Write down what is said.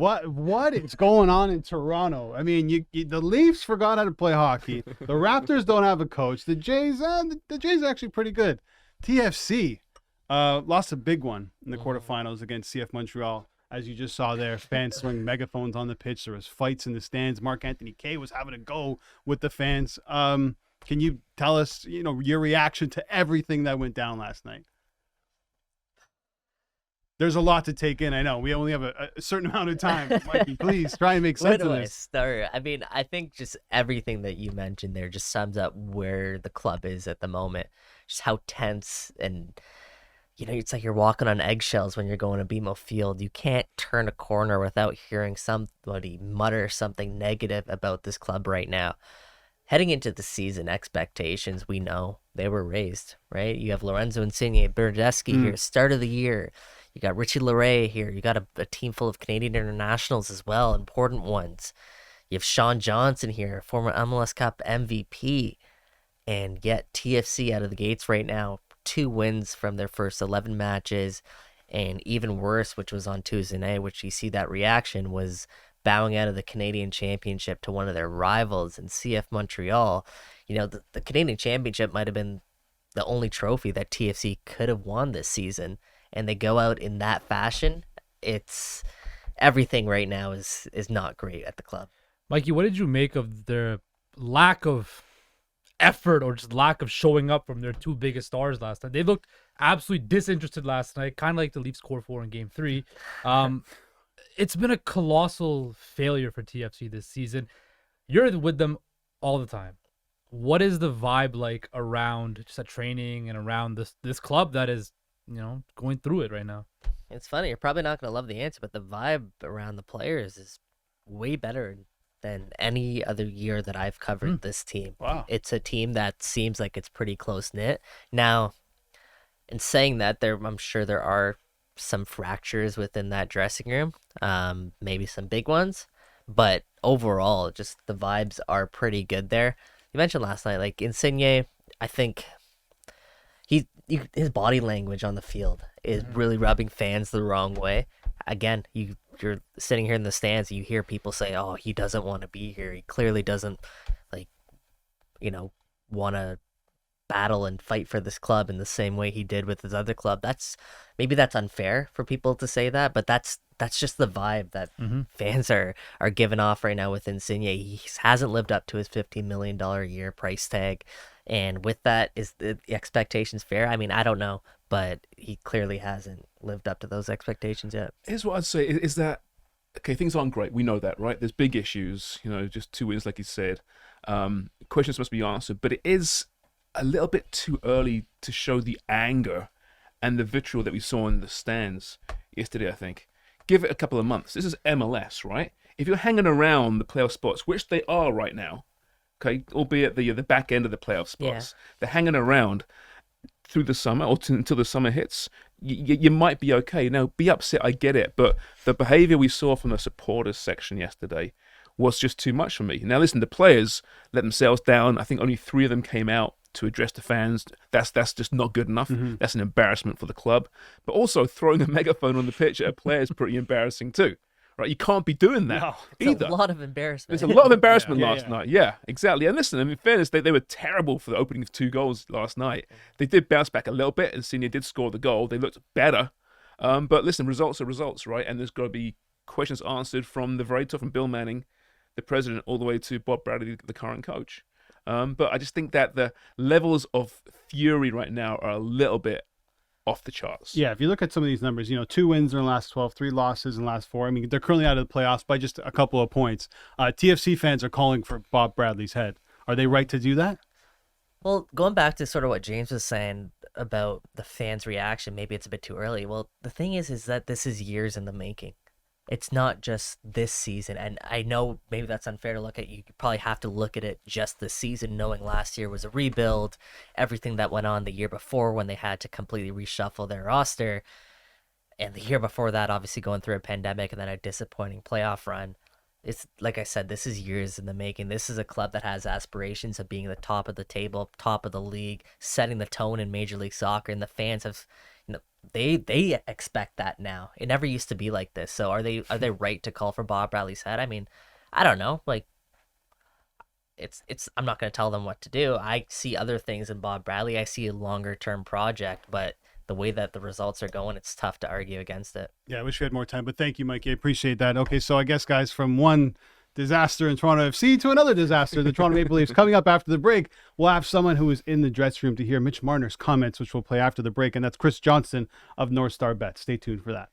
what is going on in Toronto? I mean, the Leafs forgot how to play hockey. The Raptors don't have a coach. The Jays are actually pretty good. TFC lost a big one in the quarterfinals against CF Montreal. As you just saw there, fans throwing megaphones on the pitch. There was fights in the stands. Mark Anthony Kaye was having a go with the fans. Can you tell us, your reaction to everything that went down last night? There's a lot to take in. I know we only have a certain amount of time. Mikey, please try and make sense of this. Where do I start? I mean, I think just everything that you mentioned there just sums up where the club is at the moment. Just how tense and, it's like you're walking on eggshells when you're going to BMO Field. You can't turn a corner without hearing somebody mutter something negative about this club right now. Heading into the season, expectations, we know they were raised, right? You have Lorenzo Insigne, Bernardeschi here, start of the year. You got Richie Laray here. You got a team full of Canadian internationals as well, important ones. You have Sean Johnson here, former MLS Cup MVP. And yet TFC out of the gates right now, 2 wins from their first 11 matches. And even worse, which was on Tuesday night, which you see that reaction, was bowing out of the Canadian Championship to one of their rivals in CF Montreal. The Canadian Championship might have been the only trophy that TFC could have won this season. And they go out in that fashion. It's everything right now is not great at the club. Mikey, what did you make of their lack of effort or just lack of showing up from their 2 biggest stars last night? They looked absolutely disinterested last night, kind of like the Leafs score 4 in Game 3. It's been a colossal failure for TFC this season. You're with them all the time. What is the vibe like around just at training and around this club that is, going through it right now? It's funny. You're probably not going to love the answer, but the vibe around the players is way better than any other year that I've covered this team. Wow. It's a team that seems like it's pretty close-knit. Now, in saying that, I'm sure there are some fractures within that dressing room, maybe some big ones, but overall, just the vibes are pretty good there. You mentioned last night, like Insigne, I think his body language on the field is really rubbing fans the wrong way. Again, you're sitting here in the stands, and you hear people say, "Oh, he doesn't want to be here. He clearly doesn't, want to battle and fight for this club in the same way he did with his other club." That's unfair for people to say that, but that's just the vibe that fans are giving off right now with Insigne. He hasn't lived up to his $15 million a year price tag. And with that, is the expectations fair? I mean, I don't know, but he clearly hasn't lived up to those expectations yet. Here's what I'd say is that, okay, things aren't great. We know that, right? There's big issues, just 2 wins, like you said. Questions must be answered, but it is a little bit too early to show the anger and the vitriol that we saw in the stands yesterday, I think. Give it a couple of months. This is MLS, right? If you're hanging around the playoff spots, which they are right now, okay, albeit the back end of the playoff spots, they're hanging around through the summer or until the summer hits, you might be okay. Now, be upset, I get it, but the behavior we saw from the supporters section yesterday was just too much for me. Now, listen, the players let themselves down. I think only 3 of them came out to address the fans. That's just not good enough. That's an embarrassment for the club. But also throwing a megaphone on the pitch at a player is pretty embarrassing too. Right, you can't be doing that either. It's a lot of embarrassment. There's a lot of embarrassment last night. Yeah, exactly. And listen, in fairness, they were terrible for the opening of 2 goals last night. They did bounce back a little bit, and Senior did score the goal. They looked better. But listen, results are results, right? And there's got to be questions answered from the very top, from Bill Manning, the president, all the way to Bob Bradley, the current coach. But I just think that the levels of fury right now are a little bit off the charts. Yeah, if you look at some of these numbers, 2 wins in the last 12, 3 losses in the last 4. I mean, they're currently out of the playoffs by just a couple of points. TFC fans are calling for Bob Bradley's head. Are they right to do that? Well, going back to sort of what James was saying about the fans' reaction, maybe it's a bit too early. Well, the thing is that this is years in the making. It's not just this season, and I know maybe that's unfair to look at. You probably have to look at it just this season, knowing last year was a rebuild, everything that went on the year before when they had to completely reshuffle their roster, and the year before that, obviously going through a pandemic and then a disappointing playoff run. It's like I said, this is years in the making. This is a club that has aspirations of being the top of the table, top of the league, setting the tone in Major League Soccer, and the fans have they expect that now. It never used to be like this. So are they right to call for Bob Bradley's head? I mean, I don't know. Like, it's I'm not going to tell them what to do. I see other things in Bob Bradley. I see a longer term project, but the way that the results are going, it's tough to argue against it. Yeah, I wish we had more time, but thank you, Mikey. I appreciate that. Okay, so I guess, guys, from one disaster in Toronto FC to another disaster, the Toronto Maple Leafs. Coming up after the break, we'll have someone who is in the dressing room to hear Mitch Marner's comments, which we'll play after the break, and that's Chris Johnston of North Star Bet. Stay tuned for that.